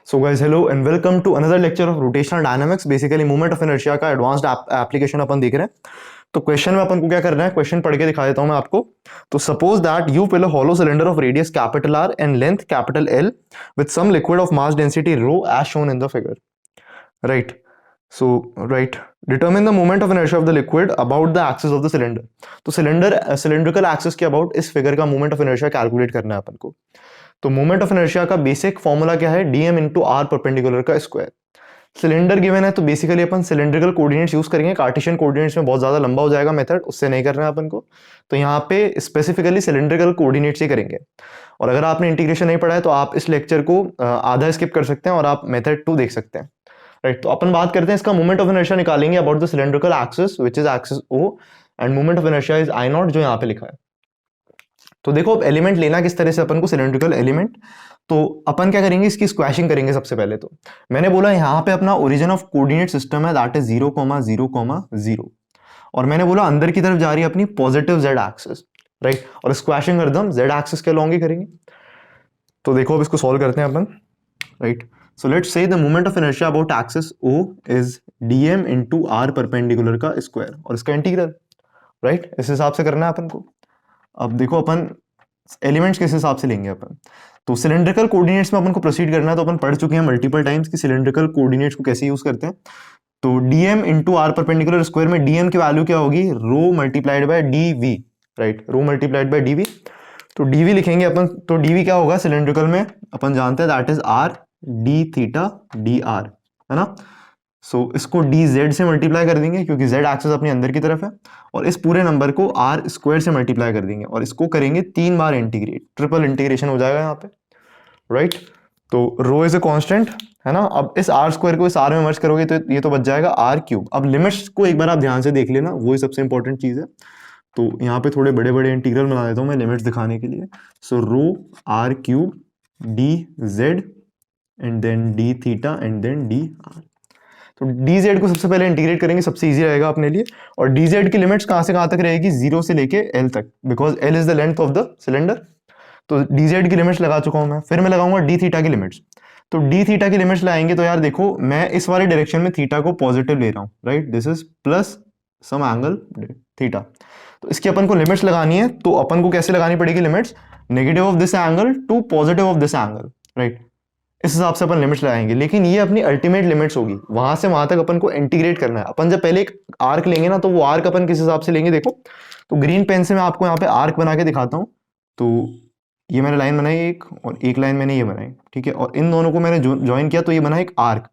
So guys, hello and welcome to another lecture of rotational dynamics. Basically moment of inertia का advanced application अपन देख रहे हैं. तो question में अपन को क्या करना है, क्वेश्चन पढ़ के दिखा देता हूं मैं आपको. तो suppose that you fill a hollow cylinder of radius capital R and length capital L with some liquid of mass density rho as shown in the figure. Right. So right. Determine the moment of inertia of the liquid about the axis of the cylinder. तो cylindrical axis के about इस figure का moment of inertia calculate करना है अपन को. तो moment of inertia का basic formula क्या है, डीएम इंटू आर परपेंडिकुलर का स्क्वायर. सिलेंडर गिवन है तो बेसिकली अपन सिलेंड्रिकल कोऑर्डिनेट्स यूज करेंगे. कार्टेशियन कोऑर्डिनेट्स में बहुत ज्यादा लंबा हो जाएगा मेथड, उससे नहीं करना है अपन को. तो यहाँ पे स्पेसिफिकली सिलेंड्रिकल कोऑर्डिनेट्स ही करेंगे. और अगर आपने इंटीग्रेशन नहीं पढ़ा है तो आप इस लेक्चर को आधा स्किप कर सकते हैं और आप मेथड 2 देख सकते हैं. राइट. तो अपन बात करते हैं इसका मोमेंट ऑफ इनर्शिया निकालेंगे about the cylindrical axis which is axis O and moment of inertia is I nought, जो यहाँ पे लिखा है. तो देखो अब एलिमेंट लेना किस तरह से अपन को, सिलेंड्रिकल एलिमेंट. तो अपन क्या करेंगे, इसकी स्क्वैशिंग करेंगे सबसे पहले. तो मैंने बोला यहाँ पे अपना ओरिजिन ऑफ कोऑर्डिनेट सिस्टम है, दैट इज 0,0,0. और मैंने बोला अंदर की तरफ जा रही है अपनी पॉजिटिव जेड एक्सिस. राइट. और स्क्वैशिंग एकदम जेड एक्सिस के लॉन्ग ही करेंगे. तो देखो अब इसको सॉल्व करते हैं अपन. Right. So let's say the moment of inertia about axis O is dm into R perpendicular का स्क्वायर और इसका इंटीग्रल. राइट. इस हिसाब से करना है अपन को. अब देखो अपन एलिमेंट्स किस हिसाब से लेंगे अपन. तो सिलेंड्रिकल कोऑर्डिनेट्स में अपन को प्रोसीड करना है. तो अपन पढ़ चुके हैं मल्टीपल टाइम्स कि सिलेंड्रिकल कोऑर्डिनेट्स को कैसे यूज करते हैं. तो dm into R perpendicular square में dm की वैल्यू क्या होगी, rho multiplied by dv. Right. Rho multiplied by dv. तो dv लिखेंगे अपन. तो dv क्या होगा सिलेंड्रिकल में, अपन जानते हैं that is r d theta dr, है ना. सो इसको dz से मल्टीप्लाई कर देंगे क्योंकि z एक्सिस अपने अंदर की तरफ है. और इस पूरे नंबर को r स्क्वायर से मल्टीप्लाई कर देंगे और इसको करेंगे 3 बार इंटीग्रेट. ट्रिपल इंटीग्रेशन हो जाएगा यहाँ पे. राइट. तो रो इज अ कांस्टेंट, है ना. अब इस r स्क्वायर को इस r में मर्ज करोगे तो ये तो बच जाएगा r क्यूब. अब लिमिट्स को एक बार आप ध्यान से देख लेना, वही सबसे इंपॉर्टेंट चीज है. तो यहाँ पे थोड़े बड़े बड़े इंटीग्रल बना देता हूँ मैं लिमिट्स दिखाने के लिए. So rho r cube dz and then d theta and then dr. तो dz को सबसे पहले इंटीग्रेट करेंगे, सबसे इजी रहेगा अपने लिए. और dz की लिमिट्स कहां से कहां तक रहेगी, 0 से लेके l तक, because l is the length of the cylinder. तो dz की लिमिट्स लगा चुका हूं मैं. फिर मैं लगाऊंगा d थीटा की लिमिट्स. तो d थीटा की लिमिट्स लगाएंगे तो यार देखो मैं इस वाले डायरेक्शन में थीटा को पॉजिटिव ले रहा हूं. Right. This is plus some angle theta. तो इसकी अपन को लिमिट्स लगानी है. तो अपन को कैसे लगानी पड़ेगी limits, negative of this angle to positive of this angle. Right. इस हिसाब से अपन लिमिट्स लगाएंगे. लेकिन ये अपनी अल्टीमेट लिमिट्स होगी, वहां से वहां तक अपन को इंटीग्रेट करना है. अपन जब पहले एक आर्क लेंगे ना, तो वो आर्क अपन किस हिसाब से लेंगे देखो. तो ग्रीन पेन से मैं आपको यहाँ पे आर्क बना के दिखाता हूँ. तो ये मैंने लाइन बनाई एक, और एक लाइन मैंने ये बनाई. ठीक है. और इन दोनों को मैंने ज्वाइन किया तो ये बना एक आर्क.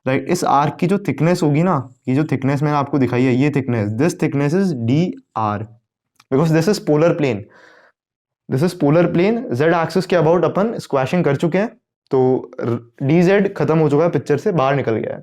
राइट. इस आर्क की जो थिकनेस होगी ना, ये जो थिकनेस मैंने आपको दिखाई है, ये thickness, this thickness is dr, because this is polar plane. This is polar plane. Z axis के अबाउट अपन स्क्वैशिंग कर चुके हैं. तो dz खत्म हो चुका है, पिक्चर से बाहर निकल गया है.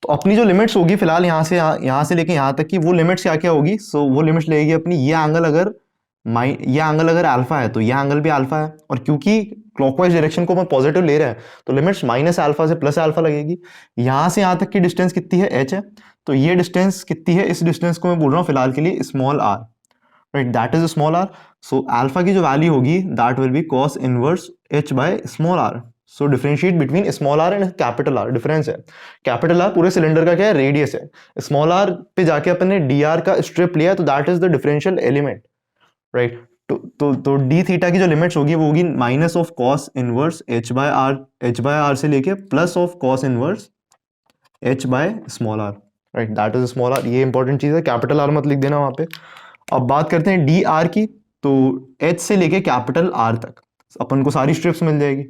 तो अपनी जो लिमिट्स होगी फिलहाल यहाँ से लेके यहाँ तक की, वो लिमिट्स क्या क्या होगी. सो वो लिमिट्स लेगी अपनी, ये एंगल अगर अल्फा है तो ये एंगल भी अल्फा है. और क्योंकि क्लॉकवाइज डायरेक्शन को अपन पॉजिटिव ले रहे हैं तो लिमिट्स माइनस अल्फा से प्लस अल्फा लगेगी. यहाँ से यहाँ तक की डिस्टेंस कितनी है, h है. तो ये डिस्टेंस कितनी है, इस डिस्टेंस को मैं बोल रहा हूँ फिलहाल के लिए small r. Right. That is small r. So alpha की जो वैल्यू होगी that will be cos inverse h by small r. So differentiate between small r and capital R. Difference है. कैपिटल R पूरे सिलेंडर का क्या है, radius है. Small r पे जाके अपन ने dr का स्ट्रिप लिया, तो that is the differential element. Right. तो d थीटा की जो लिमिट्स होगी वो होगी minus of cos inverse h by r से लेके plus of cos inverse h by small r. Right. That is small r. ये इंपॉर्टेंट चीज है, कैपिटल R मत लिख देना वहां पे. अब बात करते हैं dr की. तो h से लेके कैपिटल R तक अपन को सारी स्ट्रिप्स मिल जाएगी.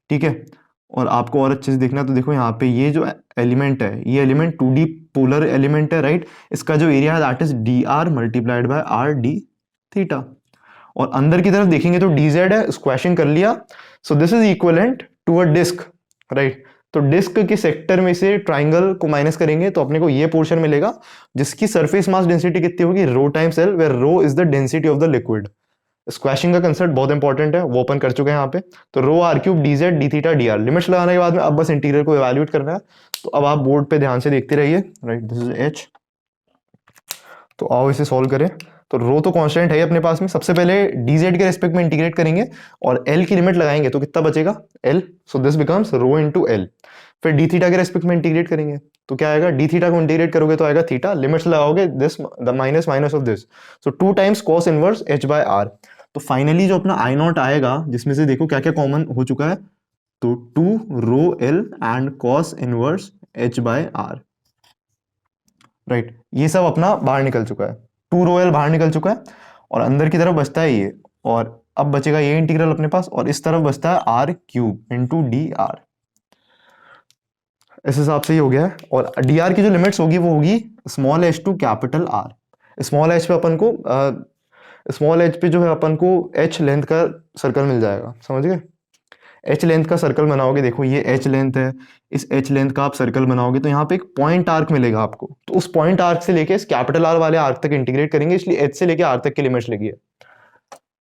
ठीक है. और आपको और अच्छे से देखना, तो देखो यहाँ पे ये जो एलिमेंट है, ये एलिमेंट 2D पोलर एलिमेंट है. राइट. इसका जो एरिया है that is dr multiplied by r d theta. और अंदर की तरफ देखेंगे तो dz है, स्क्वैशिंग कर लिया. So this is equivalent to a disc. Right. तो डिस्क के सेक्टर में से ट्राइंगल को माइनस करेंगे तो अपने को ये पोर्शन मिलेगा जिसकी सरफेस मास डेंसिटी कितनी होगी, rho times L, where rho is the density of the liquid. Squashing का कंसेप्ट बहुत इंपॉर्टेंट है, वो अपन कर चुके हैं यहाँ पे. तो rho R cube dz d theta dr. Limits लगाने के बाद में अब बस इंटीग्रल को इवैल्यूएट करना है. तो अब आप बोर्ड पे ध्यान से देखते रहिए. राइट. This is h. तो आओ इसे सॉल्व करें. तो रो तो कांस्टेंट है ही अपने पास में। सबसे पहले dz के रेस्पेक्ट में इंटीग्रेट करेंगे और l की लिमिट लगाएंगे तो कितना बचेगा l, so this becomes rho into l। फिर d थीटा के रेस्पेक्ट में इंटीग्रेट करेंगे तो क्या आएगा, d थीटा को इंटीग्रेट करोगे तो आएगा थीटा, लिमिट्स लगाओगे this the minus minus of this, so 2 times cos inverse h by r। तो फाइनली जो अपना आई नॉट आएगा जिसमें से देखो क्या क्या कॉमन हो चुका है, तो 2 rho l and cos inverse h by r, right. ये सब अपना बाहर निकल चुका है, 2 रो l बाहर निकल चुका है और अंदर की तरफ बचता है ये, और अब बचेगा ये इंटीग्रल अपने पास और इस तरफ बचता है r cube into d are. इस हिसाब से ही हो गया है। और डी आर की जो लिमिट्स होगी वो होगी small h to capital r। Small h पे अपन को स्मॉल h पे जो है अपन को h लेंथ का सर्कल मिल जाएगा, समझ गए। h लेंथ का सर्कल बनाओगे, देखो ये h लेंथ है, इस h लेंथ का आप सर्कल बनाओगे तो यहाँ पे एक पॉइंट आर्क मिलेगा आपको, तो उस पॉइंट आर्क से लेके इस कैपिटल R वाले आर्क तक इंटीग्रेट करेंगे, इसलिए h से लेके r तक की लिमिट्स लगी है,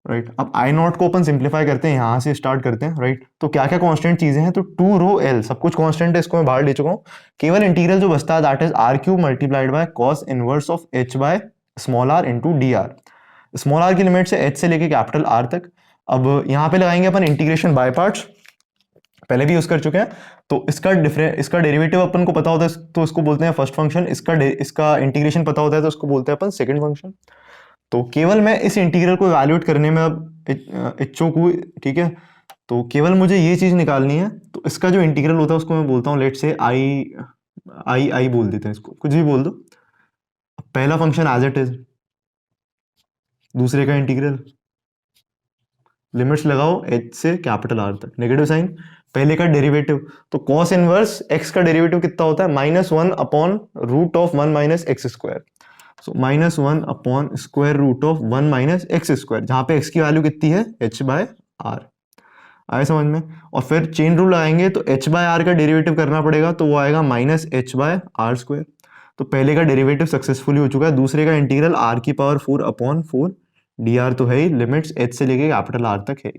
राइट। अब आई नॉट को अपन सिंप्लीफाई करते हैं, यहाँ से स्टार्ट करते हैं, राइट। तो क्या क्या कांस्टेंट चीजें हैं, तो 2 रो l सब कुछ कांस्टेंट है, इसको मैं बाहर ले चुका हूँ। केवल इंटीग्रल जो बचता है that is r cube multiplied by cos inverse of h by small r into d are. Small r की लिमिट से h से लेके कैपिटल R तक। अब यहाँ पे लगाएंगे अपन इंटीग्रेशन बाय पार्ट्स, पहले भी यूज कर चुके हैं। तो इसका डेरिवेटिव अपन को पता होता है तो इसको बोलते हैं फर्स्ट फंक्शन, इसका इंटीग्रेशन पता होता है तो इसको बोलते हैं अपन सेकंड फंक्शन। तो केवल मैं इस इंटीग्रल को इवैल्यूएट करने में अब इच्छुक हूँ, ठीक है। तो केवल मुझे ये चीज निकालनी है, तो इसका जो इंटीग्रल होता है उसको मैं बोलता हूँ लेट से आई बोल देते हैं, इसको कुछ भी बोल दो। पहला फंक्शन एज इट इज, दूसरे का इंटीग्रल, लिमिट्स लगाओ h से कैपिटल R तक, नेगेटिव साइन, पहले का डेरिवेटिव, तो cos इनवर्स x का डेरिवेटिव कितना होता है, -1 upon root of 1 minus x square, so -1 upon square root of 1 minus x square, जहां पे x की वैल्यू कितनी है h बाय r, आए समझ में। और फिर चेन रूल लगाएंगे तो h बाय r का डेरिवेटिव करना पड़ेगा, तो वो आएगा -h बाय r स्क्वायर। तो पहले का डेरिवेटिव सक्सेसफुली हो चुका है, दूसरे का इंटीग्रल r की पावर 4 अपॉन 4 डी आर तो है ही, लिमिट्स h से लेके कैपिटल R तक है।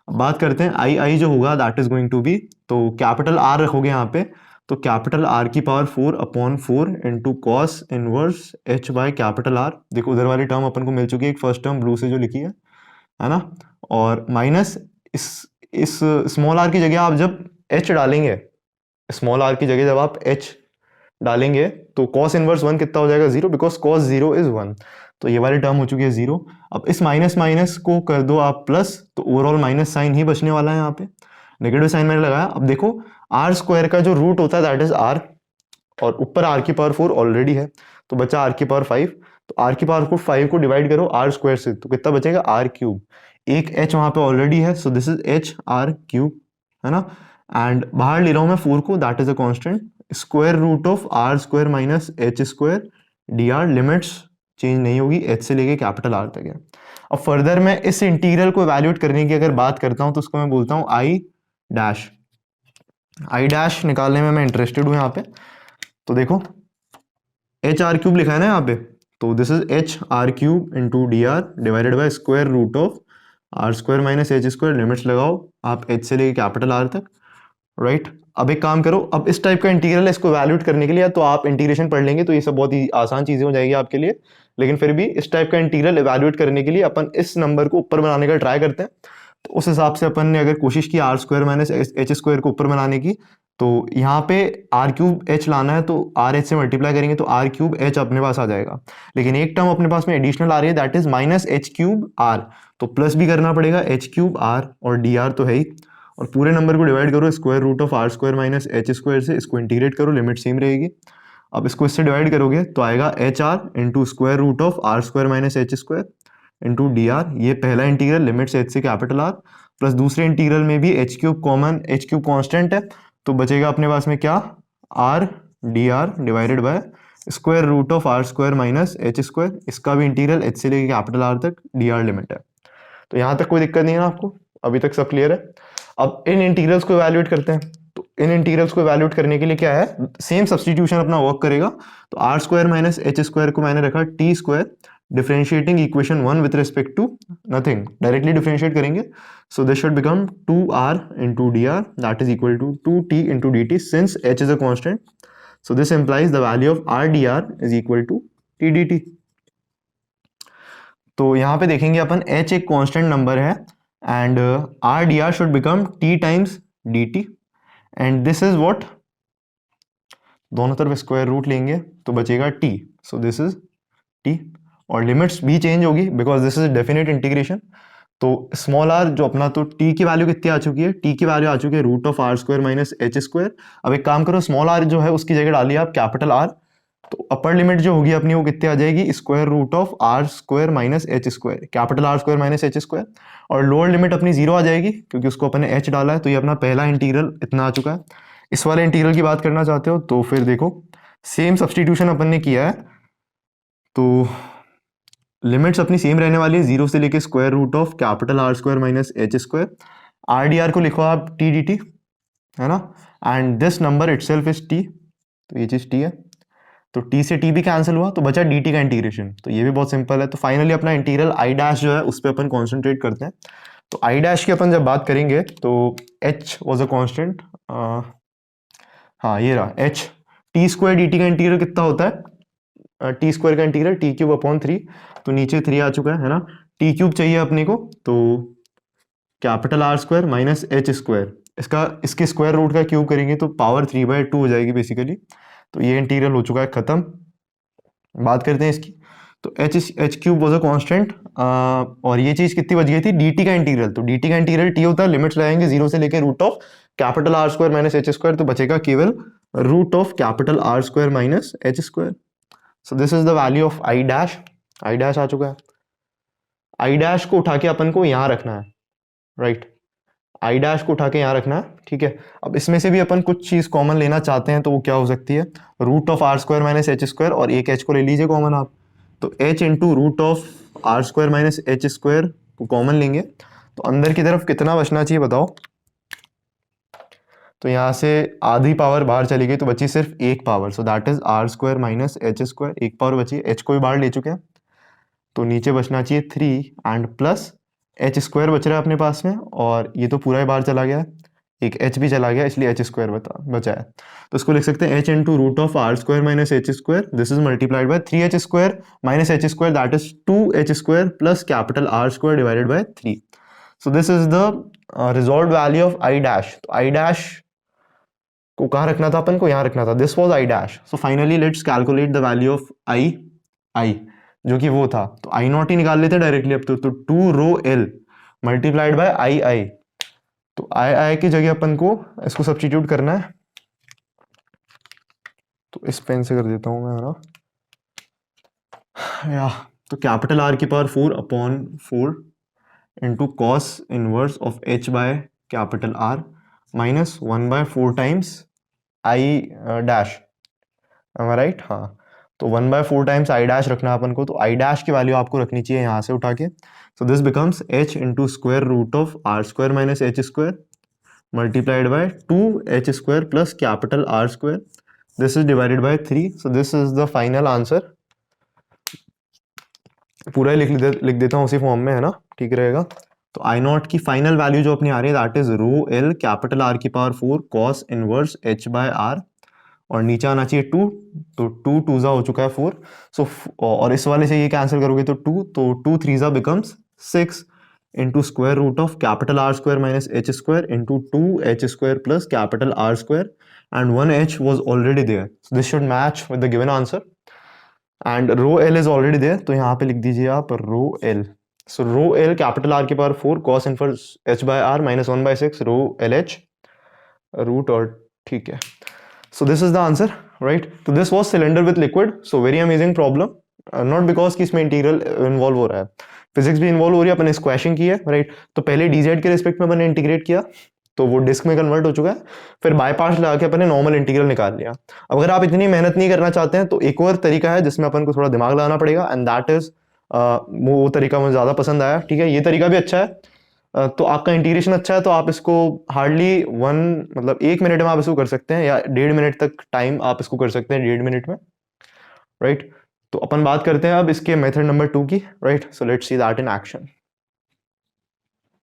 अब बात करते हैं आई जो होगा that is going to be, तो कैपिटल R रखोगे यहाँ पे, तो कैपिटल R की power 4 upon 4 into cos inverse h by capital R। देखो उधर वाली टर्म अपन को मिल चुकी है, एक फर्स्ट टर्म ब्लू से जो लिखी है ना, और माइनस इस स्मॉल r की जगह आप जब h डालेंगे, स्मॉल r की जगह जब आप h डालेंगे तो cos इनवर्स 1 कितना हो जाएगा 0, बिकॉज cos 0 इज 1, तो ये वाली टर्म हो चुकी है 0। अब इस माइनस माइनस को कर दो आप प्लस, तो ओवरऑल माइनस साइन ही बचने वाला है, यहाँ पे नेगेटिव साइन मैंने लगाया। अब देखो r स्क्वायर का जो रूट होता है दैट इज r, और ऊपर r की पावर 4 ऑलरेडी है, तो बचा r की पावर 5, तो r की पावर को 5 को डिवाइड करो r स्क्वायर से, तो कितना बचेगा r क्यूब, एक h वहां पे ऑलरेडी है, सो this is h r cube, है ना। एंड बाहर ले रहा हूं मैं 4 को, that is a constant, square root of r square minus h square d r, limits change नहीं होगी, h से लेके कैपिटल R तक है। अब फर्दर मैं इस इंटीग्रल को इवैल्यूएट करने की अगर बात करता हूं तो उसको मैं बोलता हूं आई डैश निकालने में मैं इंटरेस्टेड हूं यहाँ पे। तो देखो एच आर क्यूब लिखा है ना यहाँ पे, तो this is h r cube into d r divided by square root of r square minus H square, limits लगाओ आप h से लेके कैपिटल R तक, राइट। अब एक काम करो, अब इस टाइप का इंटीग्रल है, इसको वैल्यूएट करने के लिए तो आप इंटीग्रेशन पढ़ लेंगे तो ये सब बहुत ही आसान चीजें हो जाएगी आपके लिए, लेकिन फिर भी इस टाइप का इंटीग्रल इवैल्यूएट करने के लिए अपन इस नंबर को ऊपर बनाने का ट्राई करते हैं। तो उस हिसाब से अपन ने अगर कोशिश की r square minus H square को ऊपर बनाने की, तो यहाँ पे आर क्यूब एच लाना है, तो आर एच से मल्टीप्लाई करेंगे तो आर क्यूब एच अपने पास आ जाएगा, लेकिन एक टर्म अपने पास में एडिशनल आ रही है that is minus h cube r, तो प्लस भी करना पड़ेगा एच क्यूब आर, और डी आर तो है ही, और पूरे नंबर को डिवाइड करो square root of r square minus H square से, इसको इंटीग्रेट करो, लिमिट सेम रहेगी। अब इसको इससे डिवाइड करोगे तो आएगा h r into square root of r square minus H square into d r, ये पहला इंटीग्रल, लिमिट्स एच से कैपिटल आर, प्लस दूसरे इंटीग्रल में भी h cube common, h cube constant है, तो बचेगा अपने पास में क्या, r d r divided by square root of r square minus H square, इसका भी इंटीग्रल एच से लेके कैपिटल आर तक डी आर लिमिट है। तो यहाँ तक कोई दिक्कत नहीं है ना आपको, अभी तक सब क्लियर है। अब इन इंटीग्रल्स को इवैल्यूएट करते हैं, तो इन इंटीग्रल्स को इवैल्यूएट करने के लिए क्या है, सेम सब्स्टिट्यूशन अपना वर्क करेगा। तो R square minus H square को मैंने रखा T square, differentiating equation 1 with respect to nothing, directly differentiate करेंगे, so this should become 2r into dr that is equal to 2t into dt since h is a constant, so this implies the value of r dr is equal to t dt। तो यहाँ पे देखेंगे अपन h एक constant number है and r dr should become t times dt and this is what, दोनों तरफ square root लेंगे तो बचेगा t, so this is t और लिमिट्स भी चेंज होगी because this is definite integration. तो स्मॉल r जो अपना, तो t की वैल्यू कितनी आ चुकी है, t की वैल्यू आ चुकी है root of r square minus H square. अब एक काम करो, स्मॉल r जो है उसकी जगह डालिए आप कैपिटल R, तो अपर लिमिट जो होगी अपनी वो कितनी आ जाएगी, square root of r square minus H square, capital are square minus H square. और लोअर लिमिट अपनी जीरो आ जाएगी क्योंकि उसको अपन ने h डाला है, तो ये अपना पहला इंटीग्रल इतना आ चुका है। इस वाले इंटीग्रल की बात करना चाहते हो तो फिर देखो सेम सब्सटीट्यूशन अपन ने किया है, तो लिमिट्स अपनी सेम रहने वाली है, जीरो से लेके square root of capital are square minus H square. R d r को लिखो आप टी डी टी, है ना, and this number itself is t, तो ये चीज टी है, तो t से t भी कैंसिल हुआ तो बचा dt का इंटीग्रेशन, तो ये भी बहुत सिंपल है। तो फाइनली अपना इंटीग्रल i डैश जो है उस पर अपन कॉन्सेंट्रेट करते हैं। तो i डैश की अपन जब बात करेंगे तो h वॉज अ कॉन्स्टेंट, हाँ ये रहा h, टी स्क्वायर dt का इंटीग्रल कितना होता है, टी स्क्वायर का इंटीग्रल टी क्यूब अपॉन 3, तो नीचे 3 आ चुका है ना, टी क्यूब चाहिए अपने को, तो capital are square minus H square, इसके स्क्वायर रूट का क्यूब करेंगे तो पावर 3/2 हो जाएगी बेसिकली। तो ये इंटीग्रल हो चुका है खत्म। बात करते हैं इसकी, तो H cube was a constant, और ये चीज कितनी बच गई थी, डी टी का इंटीग्रल, तो डी टी का इंटीग्रल टी होता है, लिमिट्स लगाएंगे जीरो से लेकर root of capital are square minus H square, तो बचेगा केवल root of capital are square minus H square. So this is the value of I dash, I dash आ चुका है। आई डैश को उठा के अपन को यहाँ रखना है, राइट, आई डैश को उठा के यहाँ रखना है, ठीक है। अब इसमें से भी अपन कुछ चीज कॉमन लेना चाहते हैं तो वो क्या हो सकती है, root of r square minus H square, और एक एच को ले लीजिए कॉमन आप, तो h into root of r square minus H square को कॉमन लेंगे तो अंदर की तरफ कितना बचना चाहिए बताओ, तो यहाँ से आधी पावर बाहर चली गई तो बची सिर्फ एक power, so that is r square minus H square, एक पावर बची, एच को भी बाहर ले चुके हैं, तो नीचे बचना चाहिए 3 एंड प्लस एच स्क्वायर बच रहा है अपने पास में, और ये तो पूरा ही बाहर चला गया है, एक एच भी चला गया इसलिए एच स्क्वायर बचा है, तो इसको लिख सकते हैं h into root of r square minus H square, this is multiplied by 3 h square minus H square, that is 2 h square plus capital are square divided by 3। So this is the resolve value of I dash. तो I dash को कहाँ रखना था अपन को, यहाँ रखना था, this was I dash. So finally let's calculate the value of I जो कि वो था, तो आई नॉट ही निकाल लेते डायरेक्टली अब तो 2 रो एल मल्टीप्लाइड बाय आई, तो आई की जगह अपन को इसको सब्स्टिट्यूट करना है, तो इस पेन से कर देता हूं मैं ना, या तो कैपिटल आर की power 4 upon 4 into cos inverse of h by capital r minus 1/4 times I dash, right, हाँ, तो 1/4 टाइम्स आई डैश रखना अपन को, तो आई डैश की वैल्यू आपको रखनी चाहिए यहाँ से उठा के, so this becomes h into square root of r square minus H square multiplied by 2h square plus capital R square. This is divided by 3. So this is the final answer. पूरा ही लिख देता हूँ उसी form में, है ना, ठीक रहेगा। तो आई नॉट की फाइनल वैल्यू जो अपनी आ रही है that is rho L capital are की power 4 cos inverse H by R, और नीचे आना चाहिए 2, तो 2 2 हो चुका है 4, सो और इस वाले से ये कैंसिल करोगे तो 2, तो 2 3 becomes 6 into square root of capital R square minus H square into 2H square plus capital R square, and 1H was already there, so this should match with the given answer, and rho L is already there, तो यहाँ पे लिख दीजिए आप rho L, so rho L capital R की power 4 cos inverse H by R minus 1/6 rho LH root, और ठीक है, so this is the answer, right? So this was cylinder with liquid, so very amazing problem, not because कि इसमें integral involve हो रहा है, physics भी involve हो रही है, अपन स्क्वैशिंग की है, राइट, तो पहले डीजेड के रिस्पेक्ट में अपन ने इंटीग्रेट किया तो वो डिस्क में कन्वर्ट हो चुका है, फिर बाईपास लगा के अपन ने नॉर्मल इंटीग्रल निकाल लिया। अब अगर आप इतनी मेहनत नहीं करना चाहते हैं तो एक और तरीका है जिसमें अपन को थोड़ा दिमाग लगाना पड़ेगा, एंड दैट इज वो तरीका मुझे ज्यादा पसंद आया, ठीक है, ये तरीका भी अच्छा है, तो आपका इंटीग्रेशन अच्छा है तो आप इसको हार्डली 1 मिनट में आप इसको कर सकते हैं, या 1.5 मिनट तक टाइम आप इसको कर सकते हैं, 1.5 मिनट में, राइट। तो अपन बात करते हैं अब इसके मेथड नंबर 2 की, right, so let's see that in action.